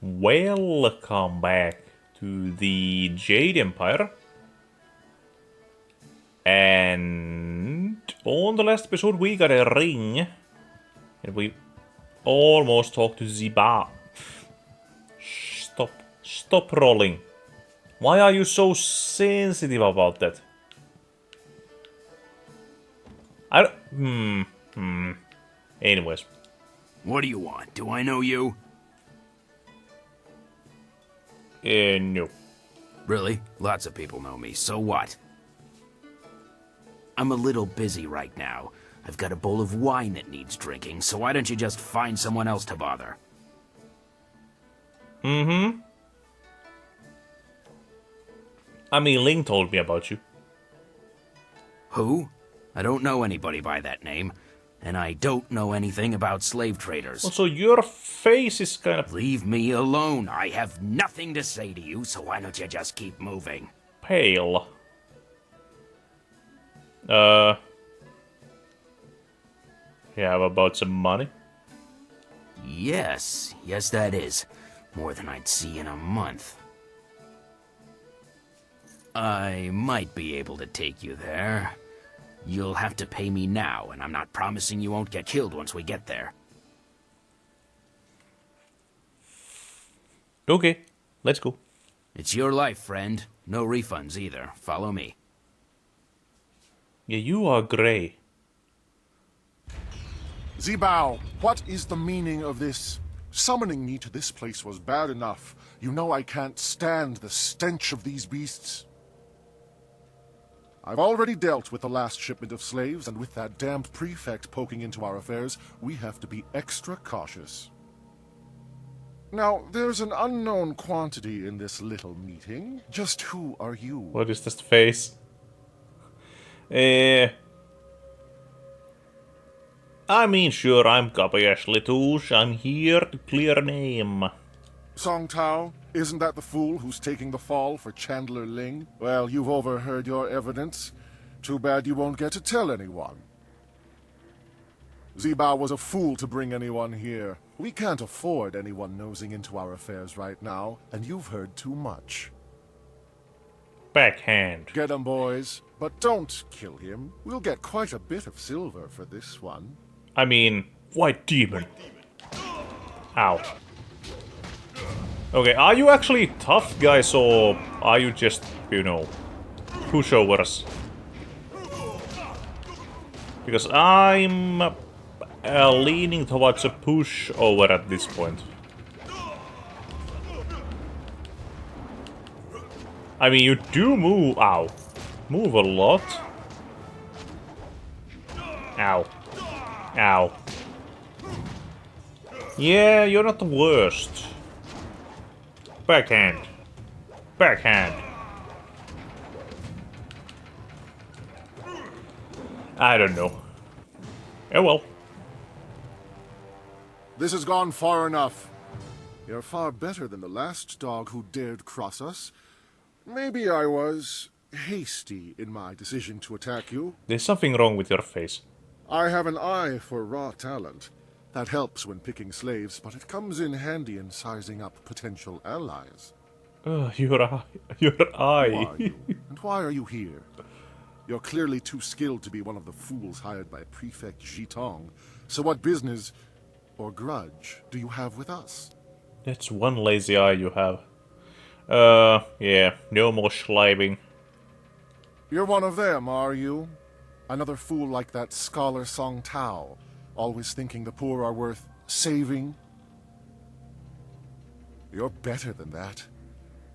Welcome back to the Jade Empire. And on the last episode we got a ring. And we almost talked to Ziba. Stop rolling. Why are you so sensitive about that? Anyways. What do you want? Do I know you? No. Really? Lots of people know me, so what? I'm a little busy right now. I've got a bowl of wine that needs drinking, so why don't you just find someone else to bother? I mean, Ling told me about you. Who? I don't know anybody by that name, and I don't know anything about slave traders. Also, your face is kind of Leave me alone. I have nothing to say to you, so why don't you just keep moving? pale. Yeah, how about some money? Yes, that is. More than I'd see in a month. I might be able to take you there. You'll have to pay me now, and I'm not promising you won't get killed once we get there. Okay, let's go. It's your life, friend. No refunds either. Follow me. Yeah, you are grey. Zibao, what is the meaning of this? Summoning me to this place was bad enough. You know I can't stand the stench of these beasts. I've already dealt with the last shipment of slaves, and with that damned prefect poking into our affairs, we have to be extra cautious. Now, there's an unknown quantity in this little meeting. Just who are you? What is this face? I mean, sure, I'm Kabayash Letouche. I'm here to clear a name. Song Tao? Isn't that the fool who's taking the fall for Chandler Ling? Well, you've overheard your evidence. Too bad you won't get to tell anyone. Zibao was a fool to bring anyone here. We can't afford anyone nosing into our affairs right now, and you've heard too much. Backhand. Get him, boys. But don't kill him. We'll get quite a bit of silver for this one. I mean, white demon. Ow. Okay, are you actually tough guys, or are you just, you know, pushovers? Because I'm leaning towards a pushover at this point. I mean, you do move. Ow. Move a lot. Ow. Ow. Yeah, you're not the worst. Backhand. Backhand. I don't know. Oh well. This has gone far enough. You're far better than the last dog who dared cross us. Maybe I was hasty in my decision to attack you. There's something wrong with your face. I have an eye for raw talent. That helps when picking slaves, but it comes in handy in sizing up potential allies. Your eye. Your Who eye. are you? And why are you here? You're clearly too skilled to be one of the fools hired by Prefect Jitong. So what business or grudge do you have with us? That's one lazy eye you have. Yeah, no more schleibing. You're one of them, are you? Another fool like that scholar Song Tao, always thinking the poor are worth saving? You're better than that.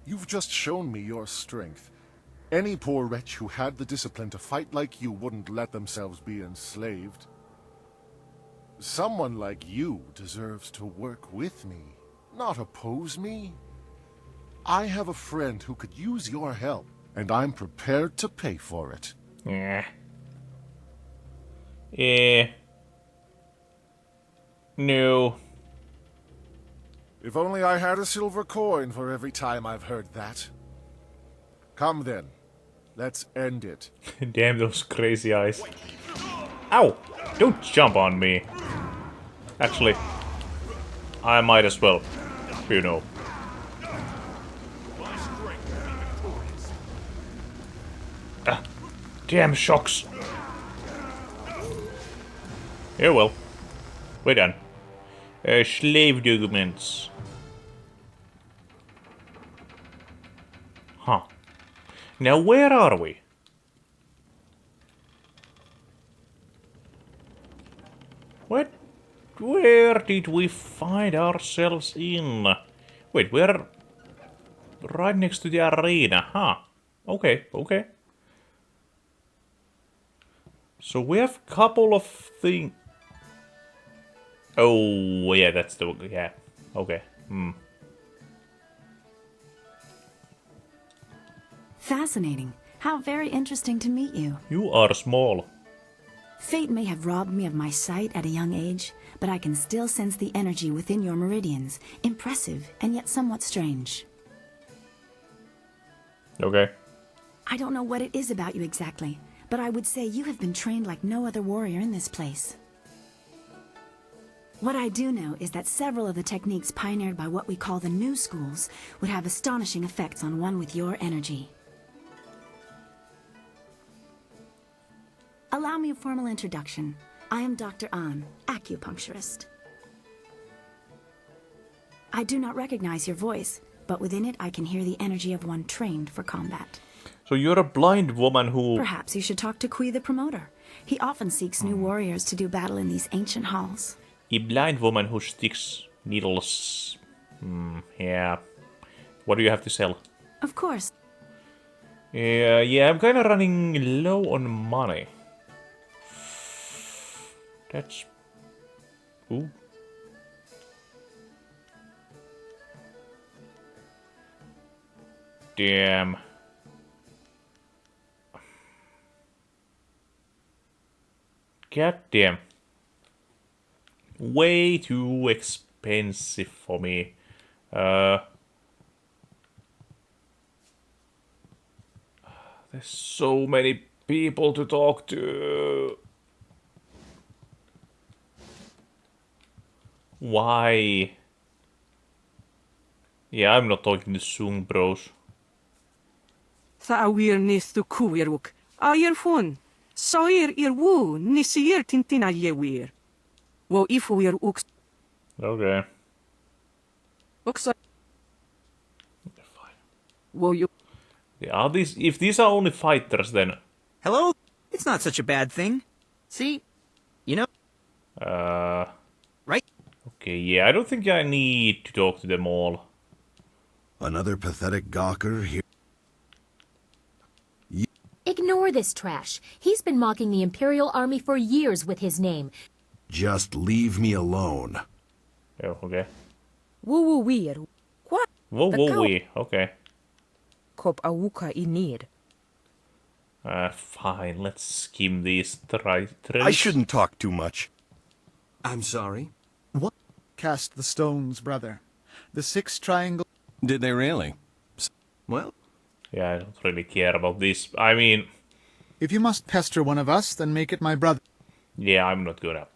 You've just shown me your strength. Any poor wretch who had the discipline to fight like you wouldn't let themselves be enslaved. Someone like you deserves to work with me, not oppose me. I have a friend who could use your help, and I'm prepared to pay for it. Yeah. Yeah. No. If only I had a silver coin for every time I've heard that. Come then. Let's end it. Damn those crazy eyes. Ow! Don't jump on me. Actually, I might as well. you know. Ah, damn shocks. Yeah, well. We're done. Slave documents. Huh. Now where are we? What? Where did we find ourselves in? Wait, we're right next to the arena, huh? Okay, okay. So we have a couple of things. Oh, yeah, that's the... yeah, okay. Fascinating. How very interesting to meet you. You are small. Fate may have robbed me of my sight at a young age, but I can still sense the energy within your meridians. Impressive, and yet somewhat strange. Okay. I don't know what it is about you exactly, but I would say you have been trained like no other warrior in this place. What I do know is that several of the techniques pioneered by what we call the new schools would have astonishing effects on one with your energy. Allow me a formal introduction. I am Dr. An, acupuncturist. I do not recognize your voice, but within it I can hear the energy of one trained for combat. So you're a blind woman who... Perhaps you should talk to Kui the promoter. He often seeks new warriors to do battle in these ancient halls. A blind woman who sticks needles. Yeah. What do you have to sell? Of course. Yeah, I'm kinda running low on money. That's... ooh. Damn. God damn. Way too expensive for me. There's so many people to talk to. Why? Yeah, I'm not talking to Sung bros. Tha awir nis tu kuiruk. Ayer fun. Soir wu nisir tintina yewir. Wo if we're ux. Okay. Uxa. Fine. Wo you. Yeah, are these, if these are only fighters, then... Hello? It's not such a bad thing. See? You know? Right? Okay, yeah, I don't think I need to talk to them all. Another pathetic gawker here. Ignore this trash. He's been mocking the Imperial Army for years with his name. Just leave me alone. Oh, okay. Woo weir. What? Whoa, wee. Okay. Kop awuka inir. Fine, let's skim these traits. I shouldn't talk too much. I'm sorry. Cast the stones, brother. The 6 triangle... Did they really? Well, Yeah, I don't really care about this. I mean... If you must pester one of us, then make it my brother. yeah, I'm not gonna.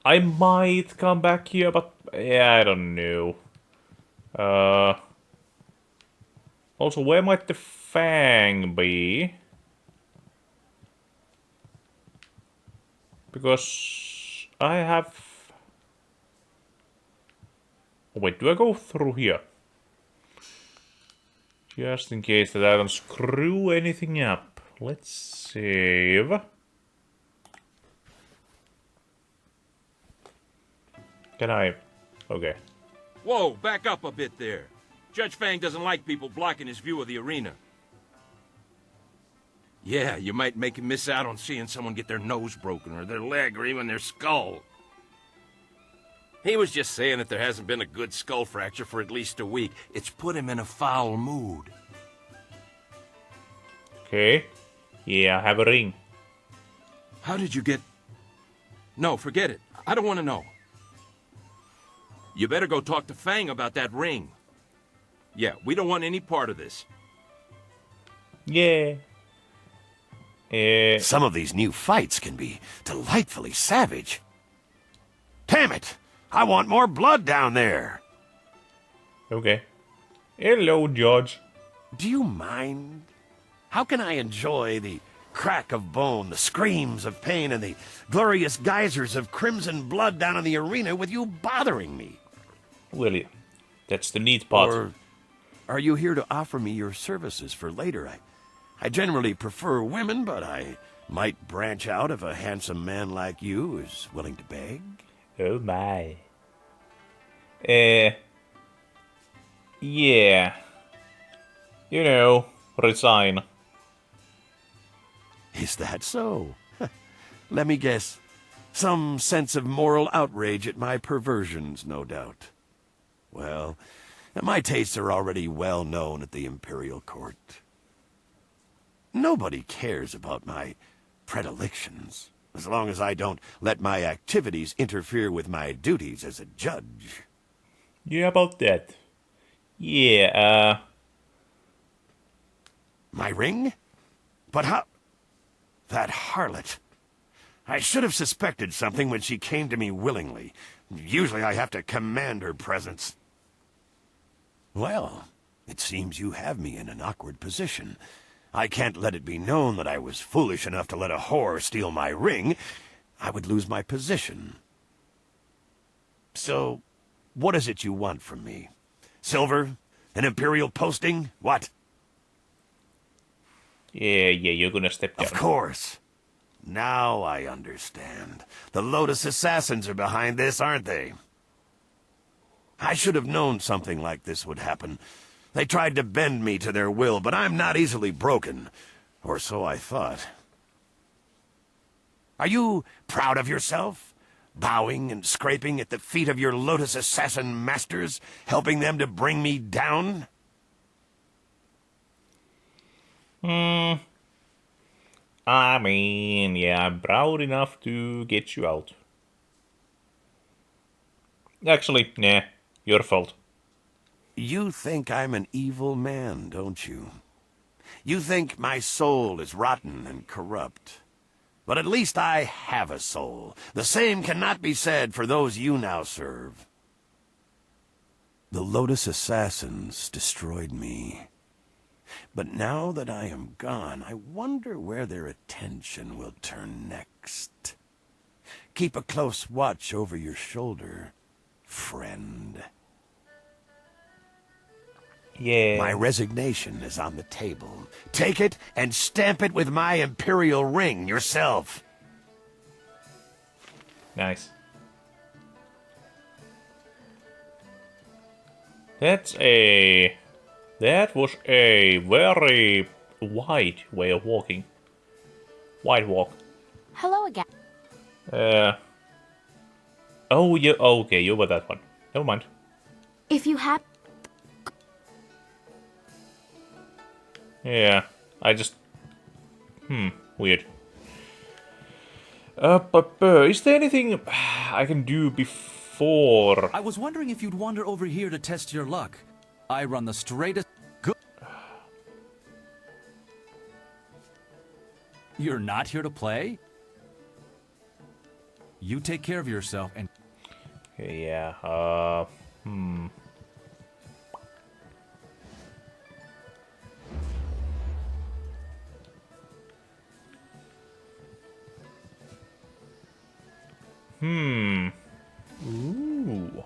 I might come back here, but... yeah, I don't know. Also, where might the Fang be? Because... I have... oh, wait, do I go through here? Just in case that I don't screw anything up. Let's save. Can I? Okay. Whoa, back up a bit there. Judge Fang doesn't like people blocking his view of the arena. Yeah, you might make him miss out on seeing someone get their nose broken or their leg or even their skull. He was just saying that there hasn't been a good skull fracture for at least a week. It's put him in a foul mood. Okay. Yeah, I have a ring. How did you get... no, forget it. I don't want to know. You better go talk to Fang about that ring. Yeah, we don't want any part of this. Yeah. Some of these new fights can be delightfully savage. Damn it! I want more blood down there. Okay. Hello, George. Do you mind? How can I enjoy the crack of bone, the screams of pain, and the glorious geysers of crimson blood down in the arena with you bothering me? Well, that's the neat part. Or are you here to offer me your services for later? I generally prefer women, but I might branch out if a handsome man like you is willing to beg. Oh my. Yeah. You know, resign. Is that so? Let me guess. Some sense of moral outrage at my perversions, no doubt. Well, my tastes are already well known at the Imperial Court. Nobody cares about my predilections, as long as I don't let my activities interfere with my duties as a judge. Yeah, about that. Yeah, My ring? But how... That harlot. I should have suspected something when she came to me willingly. Usually I have to command her presence. Well, it seems you have me in an awkward position. I can't let it be known that I was foolish enough to let a whore steal my ring. I would lose my position. So, what is it you want from me? Silver? An imperial posting? What? yeah, you're gonna step down. Of course. Now I understand. The Lotus Assassins are behind this, aren't they? I should have known something like this would happen. They tried to bend me to their will, but I'm not easily broken. Or so I thought. Are you proud of yourself? Bowing and scraping at the feet of your Lotus Assassin masters, helping them to bring me down? I mean, yeah, I'm proud enough to get you out. Actually, nah, your fault. You think I'm an evil man, don't you? You think my soul is rotten and corrupt. But at least I have a soul. The same cannot be said for those you now serve. The Lotus Assassins destroyed me. But now that I am gone, I wonder where their attention will turn next. Keep a close watch over your shoulder, friend. Yeah. My resignation is on the table. Take it and stamp it with my imperial ring yourself. Nice. That was a very wide way of walking. Wide walk. Hello again. Oh, yeah, okay, you were that one. Never mind. If you have... Yeah, I just... weird. Is there anything I can do before? I was wondering if you'd wander over here to test your luck. I run the straightest... You're not here to play? You take care of yourself and... Yeah, Ooh.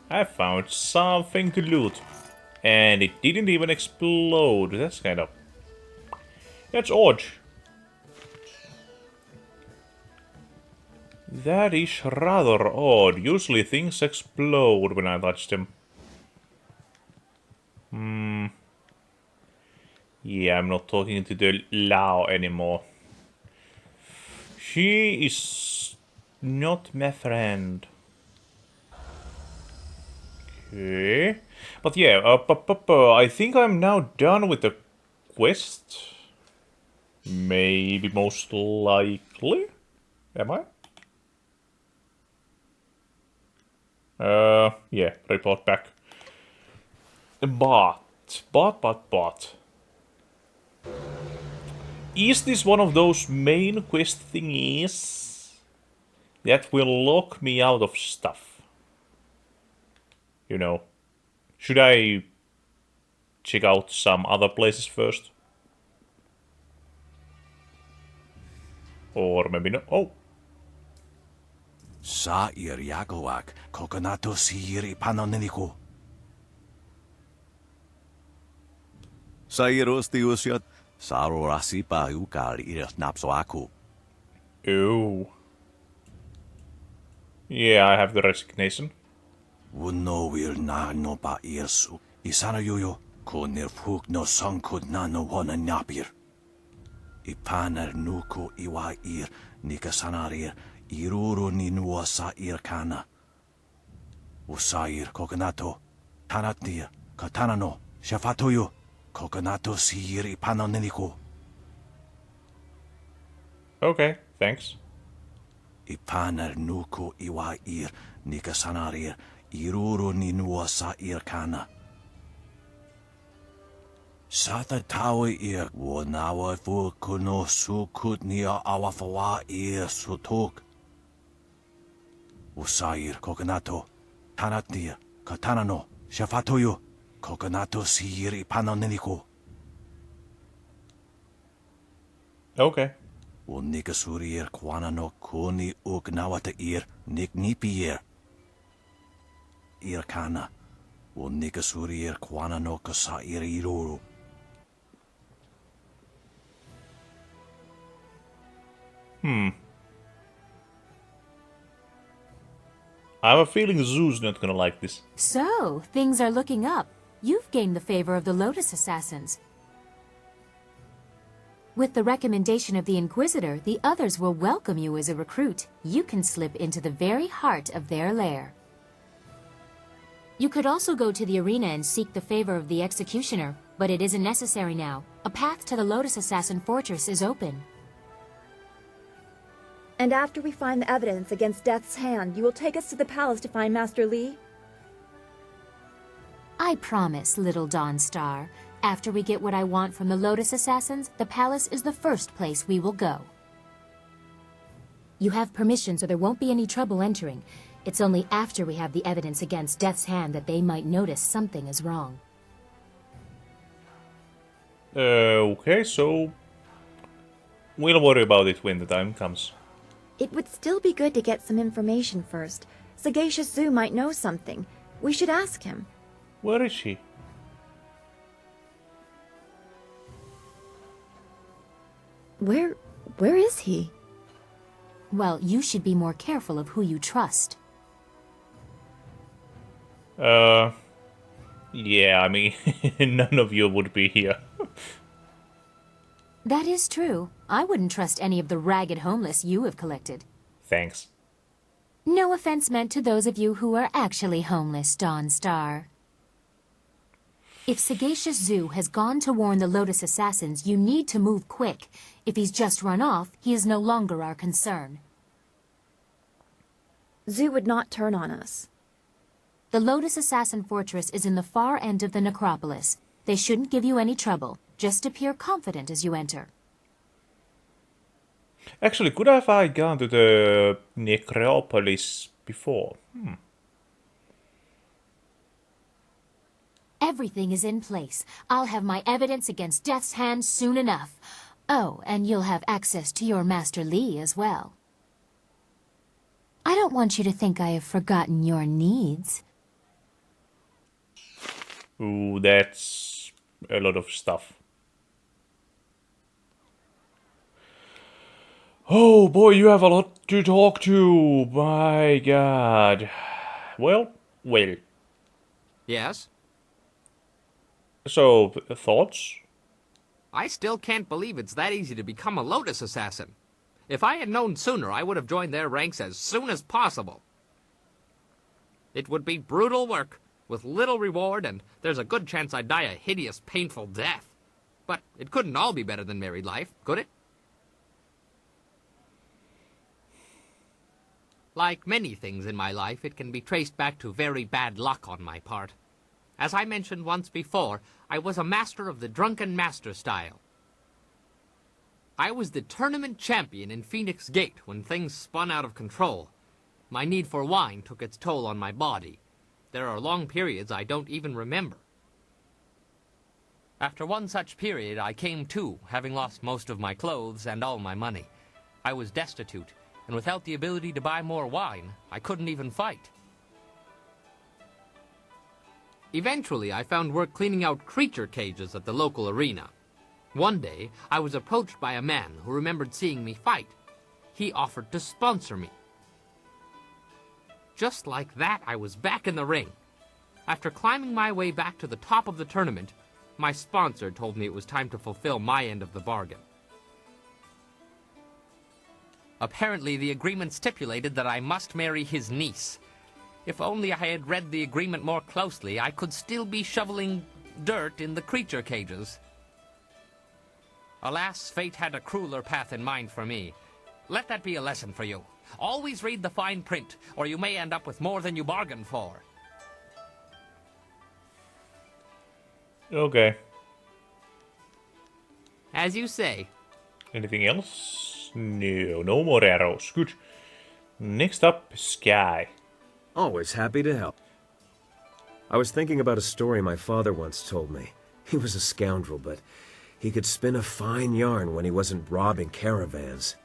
I found something to loot. And it didn't even explode. That's kind of... That's odd. That is rather odd. Usually things explode when I touch them. Yeah, I'm not talking to the Lao anymore. She is not my friend. Okay. But yeah, I think I'm now done with the quest. Maybe most likely. Am I? Yeah, report back. But. Is this one of those main quest thingies that will lock me out of stuff? You know. Should I check out some other places first? Or maybe not. Oh! Sa'ir Yagowak, Kokonato Siri Panoniniku. Sairos tiusiat, Sarorasipa ukar napsoaku. Oh. Yeah, I have the resignation. Wuno will na no pa irsu. Isana yuyo, konir fuk no sankud na no wana napir. Ipaner nuko iwa ir, nikasanarir, iruro ni nuwa sa ir kana. Usair kokonato, tanatir, katanano, shafatoyo, kokonato sir ipanoneniko. Okay, thanks. Ipaner nuko iwa ir, nikasanarir, iruro ni nuwa sa ir kana. Sata tawe ir, wanawa fu kuno sukut nia awafawa ir sutuk. Usair kokonato, tanatir, katanano, shafatoyo, kokonato sir ipanoneniko. Okay. Unikasurir kwanano kuni uknawata ir, niknipier. Ir kana, unikasurir kwanano kasa ir iruru. I have a feeling Zoo's not gonna like this. So, things are looking up. You've gained the favor of the Lotus Assassins. With the recommendation of the Inquisitor, the others will welcome you as a recruit. You can slip into the very heart of their lair. You could also go to the arena and seek the favor of the Executioner, but it isn't necessary now. A path to the Lotus Assassin Fortress is open. And after we find the evidence against Death's Hand, you will take us to the palace to find Master Li? I promise, little Dawnstar. After we get what I want from the Lotus Assassins, the palace is the first place we will go. You have permission, so there won't be any trouble entering. It's only after we have the evidence against Death's Hand that they might notice something is wrong. Okay, so we'll worry about it when the time comes. It would still be good to get some information first. Sagacious Zoo might know something. We should ask him. Where is she? Where is he? Well, you should be more careful of who you trust. Yeah, I mean, none of you would be here. That is true. I wouldn't trust any of the ragged homeless you have collected. Thanks. No offense meant to those of you who are actually homeless, Dawnstar. If Sagacious Zoo has gone to warn the Lotus Assassins, you need to move quick. If he's just run off, he is no longer our concern. Zoo would not turn on us. The Lotus Assassin Fortress is in the far end of the necropolis. They shouldn't give you any trouble. Just appear confident as you enter. Actually, could have I gone to the necropolis before? Everything is in place. I'll have my evidence against Death's Hand soon enough. Oh, and you'll have access to your Master Li as well. I don't want you to think I have forgotten your needs. Ooh, that's a lot of stuff. Oh boy, you have a lot to talk to. My god. Well. Yes? So, thoughts? I still can't believe it's that easy to become a Lotus Assassin. If I had known sooner, I would have joined their ranks as soon as possible. It would be brutal work, with little reward, and there's a good chance I'd die a hideous, painful death. But it couldn't all be better than married life, could it? Like many things in my life, it can be traced back to very bad luck on my part. As I mentioned once before, I was a master of the Drunken Master style. I was the tournament champion in Phoenix Gate when things spun out of control. My need for wine took its toll on my body. there are long periods I don't even remember. After one such period, I came to, having lost most of my clothes and all my money. I was destitute, and without the ability to buy more wine, I couldn't even fight. Eventually, I found work cleaning out creature cages at the local arena. One day, I was approached by a man who remembered seeing me fight. He offered to sponsor me. Just like that, I was back in the ring. After climbing my way back to the top of the tournament, my sponsor told me it was time to fulfill my end of the bargain. Apparently, the agreement stipulated that I must marry his niece. If only I had read the agreement more closely, I could still be shoveling dirt in the creature cages. Alas, fate had a crueler path in mind for me. Let that be a lesson for you. Always read the fine print, or you may end up with more than you bargained for. Okay. As you say. Anything else? No, no more arrows. Good. Next up, Sky. Always happy to help. I was thinking about a story my father once told me. He was a scoundrel, but he could spin a fine yarn when he wasn't robbing caravans.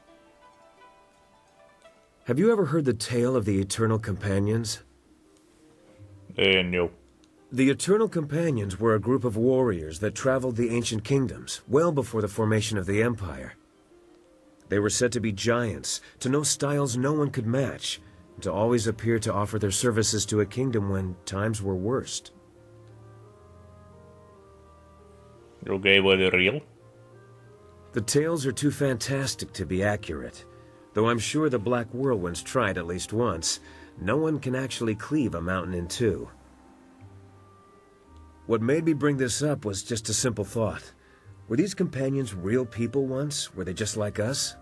Have you ever heard the tale of the Eternal Companions? No. The Eternal Companions were a group of warriors that traveled the ancient kingdoms, well before the formation of the Empire. They were said to be giants, to know styles no one could match, and to always appear to offer their services to a kingdom when times were worst. Okay, were they real? The tales are too fantastic to be accurate. Though I'm sure the Black Whirlwinds tried at least once, no one can actually cleave a mountain in two. What made me bring this up was just a simple thought. Were these companions real people once? Were they just like us?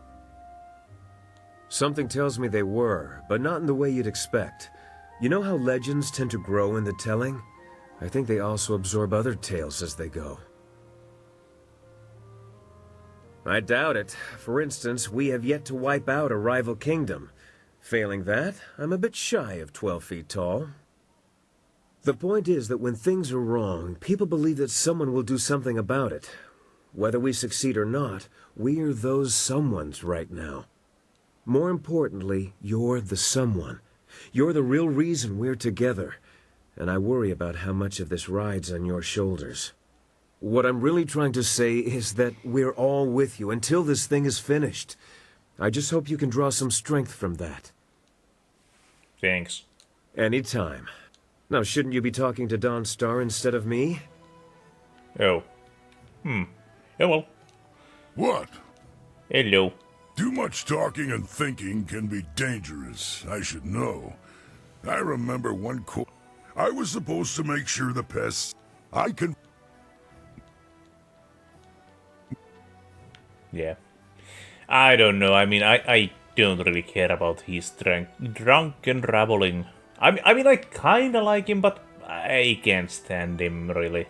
Something tells me they were, but not in the way you'd expect. You know how legends tend to grow in the telling? I think they also absorb other tales as they go. I doubt it. For instance, we have yet to wipe out a rival kingdom. Failing that, I'm a bit shy of 12 feet tall. The point is that when things are wrong, people believe that someone will do something about it. Whether we succeed or not, we are those someones right now. More importantly, you're the someone. You're the real reason we're together, and I worry about how much of this rides on your shoulders. What I'm really trying to say is that we're all with you until this thing is finished. I just hope you can draw some strength from that. Thanks. Anytime. Now, shouldn't you be talking to Dawn Star instead of me? Oh. Oh well. What? Hello. Too much talking and thinking can be dangerous, I should know. I remember one I was supposed to make sure the pests I can... Yeah. I don't know. I mean, I don't really care about his drunken rabbling. I mean, I kinda like him, but I can't stand him, really.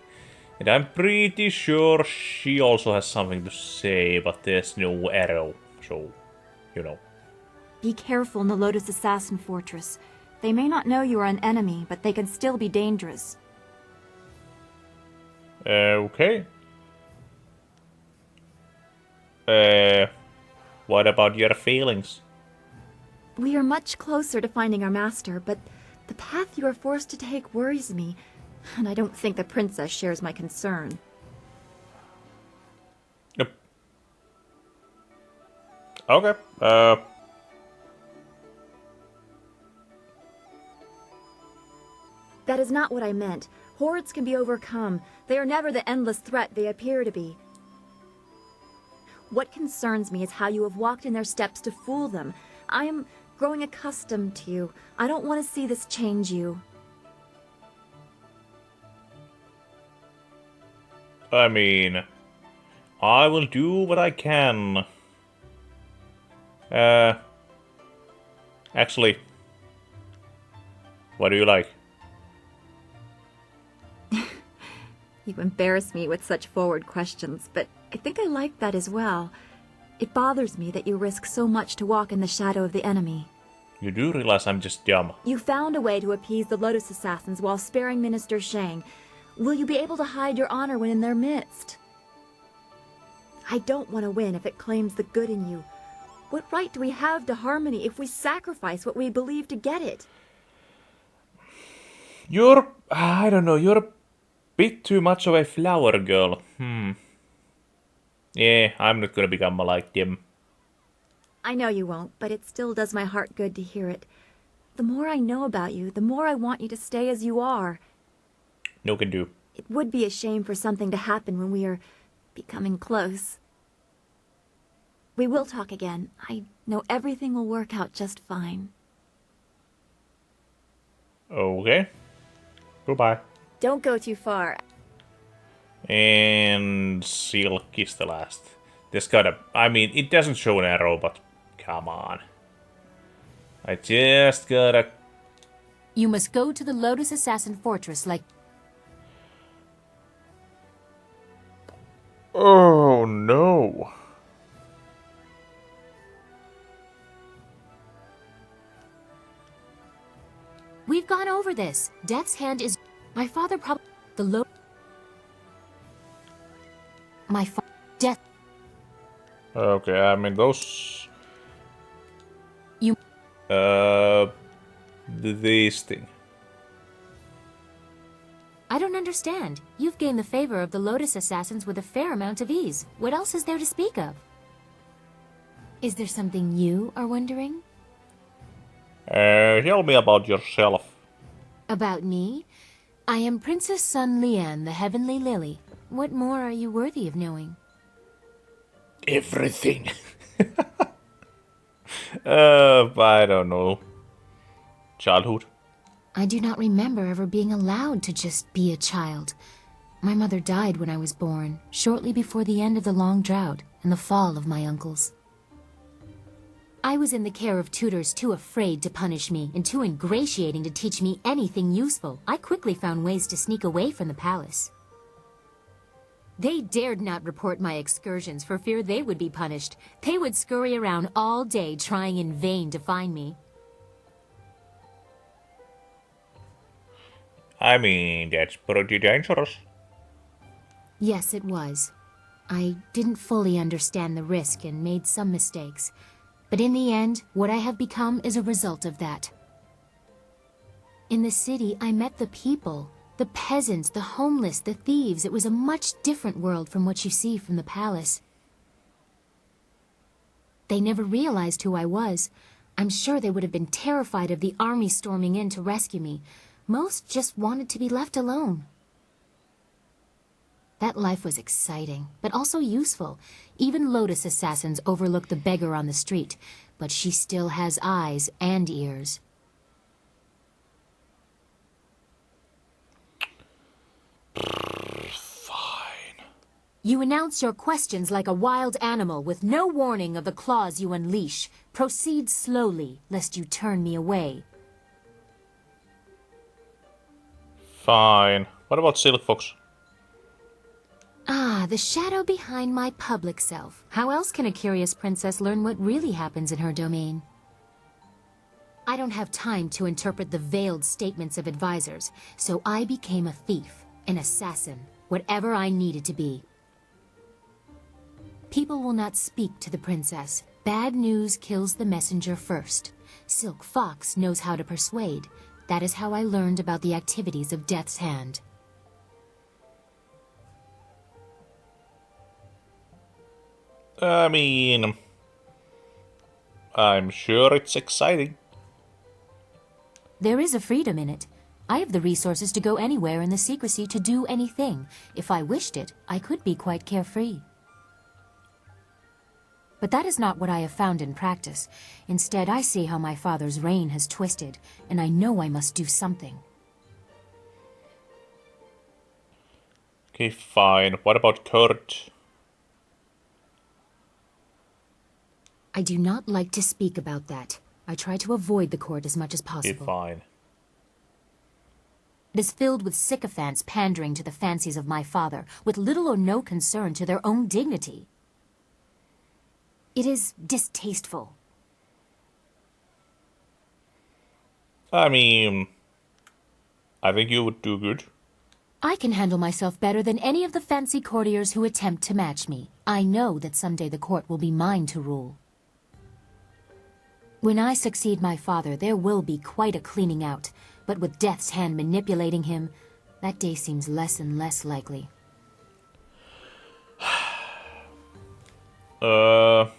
And I'm pretty sure she also has something to say, but there's no arrow, so, you know. Be careful in the Lotus Assassin Fortress. They may not know you are an enemy, but they can still be dangerous. Okay. What about your feelings? We are much closer to finding our master, but the path you are forced to take worries me, and I don't think the princess shares my concern. Yep. Okay, That is not what I meant. Hordes can be overcome. They are never the endless threat they appear to be. What concerns me is how you have walked in their steps to fool them. I am growing accustomed to you. I don't want to see this change you. I mean, I will do what I can. Actually, what do you like? You embarrass me with such forward questions, but I think I like that as well. It bothers me that you risk so much to walk in the shadow of the enemy. You do realize I'm just dumb. You found a way to appease the Lotus Assassins while sparing Minister Shang. Will you be able to hide your honor when in their midst? I don't want to win if it claims the good in you. What right do we have to harmony if we sacrifice what we believe to get it? I don't know, you're a bit too much of a flower girl. Yeah, I'm not gonna become like them. I know you won't, but it still does my heart good to hear it. The more I know about you, the more I want you to stay as you are. No can do. It would be a shame for something to happen when we are becoming close. We will talk again. I know everything will work out just fine. Okay. Goodbye. Don't go too far. And Silk is the last. There's gotta... I mean, it doesn't show an arrow, but come on. I just gotta... You must go to the Lotus Assassin Fortress like... Oh, no. We've gone over this. Death's Hand is... My father probably... The Death... Okay, I mean, those... You... This thing. I don't understand. You've gained the favor of the Lotus Assassins with a fair amount of ease. What else is there to speak of? Is there something you are wondering? Tell me about yourself. About me? I am Princess Sun Lian, the Heavenly Lily. What more are you worthy of knowing? Everything. I don't know. Childhood? I do not remember ever being allowed to just be a child. My mother died when I was born, shortly before the end of the long drought and the fall of my uncles. I was in the care of tutors too afraid to punish me and too ingratiating to teach me anything useful. I quickly found ways to sneak away from the palace. They dared not report my excursions for fear they would be punished. They would scurry around all day trying in vain to find me. I mean, that's pretty dangerous. Yes, it was. I didn't fully understand the risk and made some mistakes. But in the end, what I have become is a result of that. In the city, I met the people. The peasants, the homeless, the thieves. It was a much different world from what you see from the palace. They never realized who I was. I'm sure they would have been terrified of the army storming in to rescue me. Most just wanted to be left alone. That life was exciting, but also useful. Even Lotus Assassins overlook the beggar on the street, but she still has eyes and ears. Fine. You announce your questions like a wild animal with no warning of the claws you unleash. Proceed slowly, lest you turn me away. Fine. What about Silk Fox? Ah, the shadow behind my public self. How else can a curious princess learn what really happens in her domain? I don't have time to interpret the veiled statements of advisors, so I became a thief, an assassin, whatever I needed to be. People will not speak to the princess. Bad news kills the messenger first. Silk Fox knows how to persuade. That is how I learned about the activities of Death's Hand. I mean, I'm sure it's exciting. There is a freedom in it. I have the resources to go anywhere in the secrecy to do anything. If I wished it, I could be quite carefree. But that is not what I have found in practice. Instead, I see how my father's reign has twisted, and I know I must do something. Okay, fine. What about Kurt? I do not like to speak about that. I try to avoid the court as much as possible. Okay, fine. It is filled with sycophants pandering to the fancies of my father, with little or no concern to their own dignity. It is distasteful. I mean, I think you would do good. I can handle myself better than any of the fancy courtiers who attempt to match me. I know that someday the court will be mine to rule. When I succeed my father, there will be quite a cleaning out. But with Death's hand manipulating him, that day seems less and less likely. I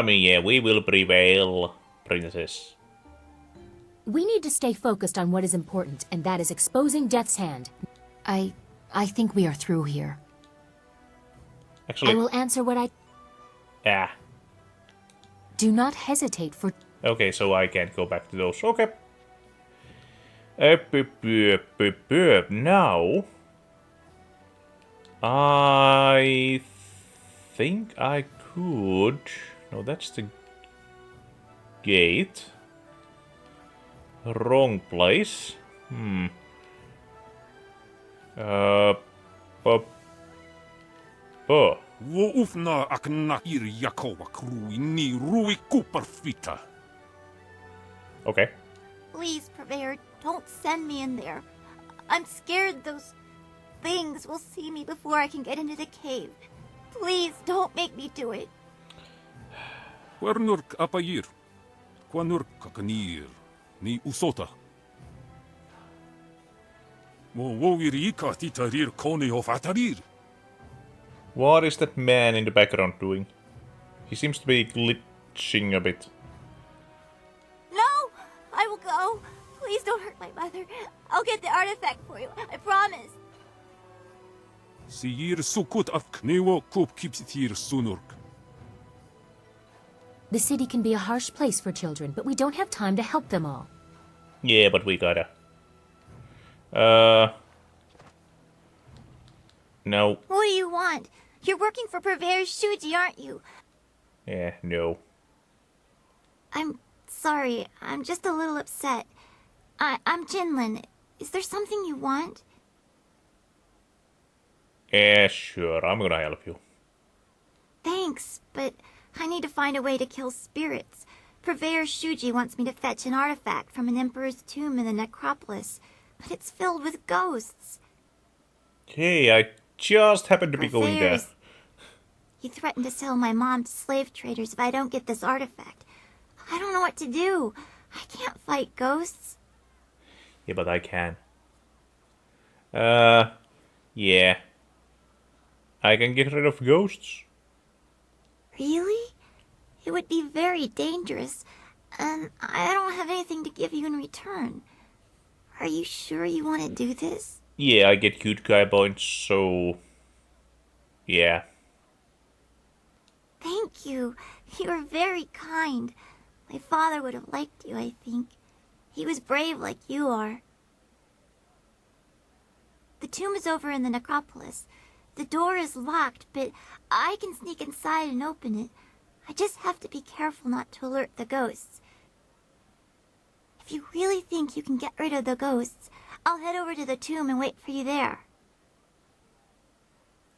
mean, yeah, we will prevail, princess. We need to stay focused on what is important, and that is exposing Death's hand. I think we are through here. Actually, I will answer what I... Yeah. Do not hesitate for... Okay, so I can't go back to those. Okay. Now... I think I could... No, that's the gate. Wrong place. Wo ufna akna ir Yakova krui ni rui kuperfita. Okay. Please, Purveyor, don't send me in there. I'm scared those things will see me before I can get into the cave. Please, don't make me do it. Quernurk apayir. Quanurk kakanir. Ni usota. Wo irika titarir koni of atarir. What is that man in the background doing? He seems to be glitching a bit. No! I will go. Please don't hurt my mother. I'll get the artifact for you. I promise. Siyir sukut aknewo kup kipsitir sunurk. The city can be a harsh place for children, but we don't have time to help them all. Yeah, but we gotta. No. What do you want? You're working for Purveyor Shuji, aren't you? Yeah, no. I'm sorry. I'm just a little upset. I'm Jinlin. Is there something you want? Yeah, sure. I'm gonna help you. Thanks, but I need to find a way to kill spirits. Purveyor Shuji wants me to fetch an artifact from an emperor's tomb in the necropolis, but it's filled with ghosts. Hey, I just happened to be going there. He threatened to sell my mom to slave traders if I don't get this artifact. I don't know what to do. I can't fight ghosts. Yeah, but I can. Yeah. I can get rid of ghosts. Really? It would be very dangerous, and I don't have anything to give you in return. Are you sure you want to do this? Yeah, I get cute guy points, so... Yeah. Thank you. You are very kind. My father would have liked you, I think. He was brave like you are. The tomb is over in the necropolis. The door is locked, but I can sneak inside and open it. I just have to be careful not to alert the ghosts. If you really think you can get rid of the ghosts, I'll head over to the tomb and wait for you there.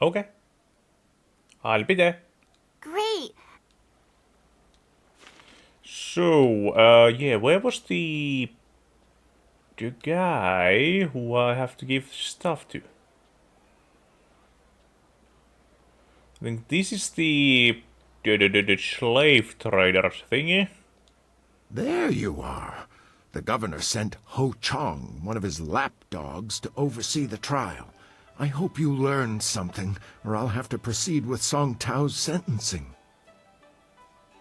Okay. I'll be there. Great! So, yeah, where was the guy who I have to give stuff to? I think this is the slave trader thingy. There you are. The governor sent Ho Chong, one of his lapdogs, to oversee the trial. I hope you learned something, or I'll have to proceed with Song Tao's sentencing.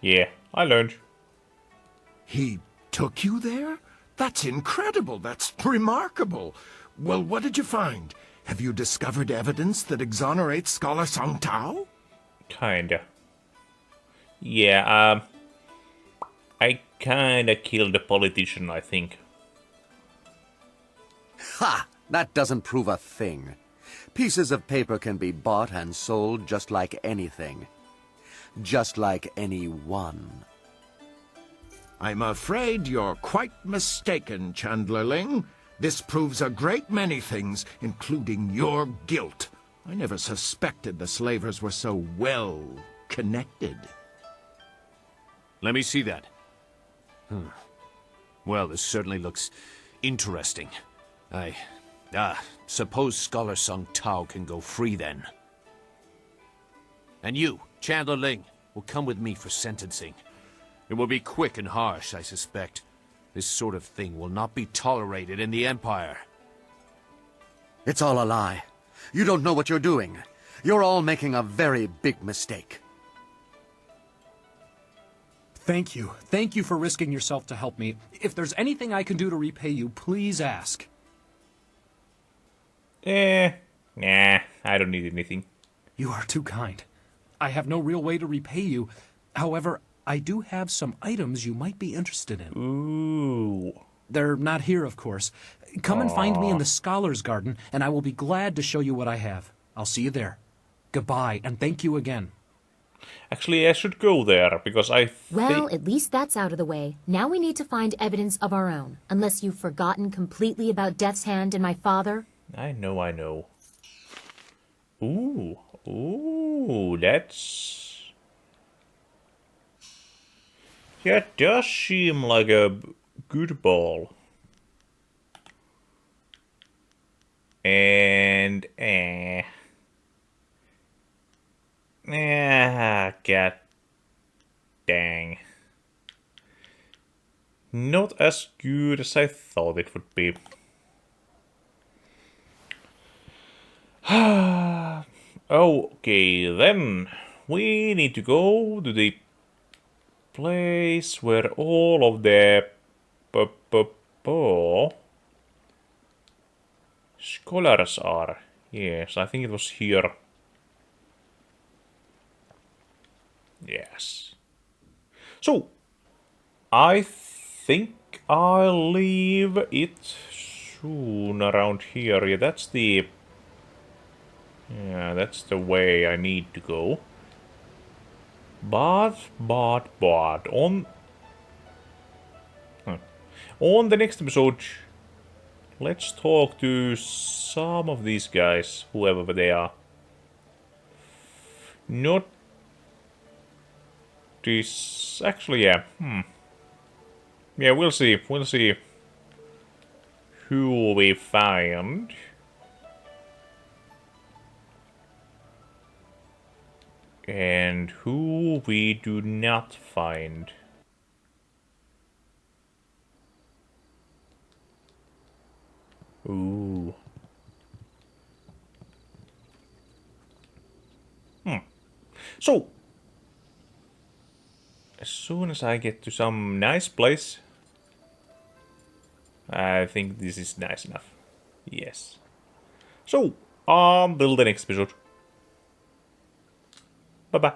Yeah, I learned. He took you there? That's incredible. That's remarkable. Well, what did you find? Have you discovered evidence that exonerates Scholar Song Tao? Kinda. Yeah, I kinda killed a politician, I think. Ha! That doesn't prove a thing. Pieces of paper can be bought and sold just like anything. Just like anyone. I'm afraid you're quite mistaken, Chandlerling. This proves a great many things, including your guilt. I never suspected the slavers were so well connected. Let me see that. Well, this certainly looks interesting. Suppose Scholar Sung Tao can go free then. And you, Chandler Ling, will come with me for sentencing. It will be quick and harsh, I suspect. This sort of thing will not be tolerated in the Empire. It's all a lie. You don't know what you're doing. You're all making a very big mistake. Thank you. Thank you for risking yourself to help me. If there's anything I can do to repay you, please ask. Nah, I don't need anything. You are too kind. I have no real way to repay you. However, I do have some items you might be interested in. Ooh. They're not here, of course. Come and find me in the Scholar's Garden, and I will be glad to show you what I have. I'll see you there. Goodbye, and thank you again. Actually, I should go there, because Well, at least that's out of the way. Now we need to find evidence of our own. Unless you've forgotten completely about Death's Hand and my father. I know. Ooh, that's... Yeah, it does seem like a good ball. And, god dang. Not as good as I thought it would be. Okay, then we need to go to the place where all of the scholars are. Yes, I think it was here. Yes. So, I think I'll leave it soon around here. Yeah, that's the way I need to go. But on the next episode, let's talk to some of these guys, whoever they are. Not this, actually, yeah. Yeah, we'll see. We'll see who we find. And who we do not find. Ooh. So, as soon as I get to some nice place, I think this is nice enough. Yes. So, until the next episode. Bye-bye.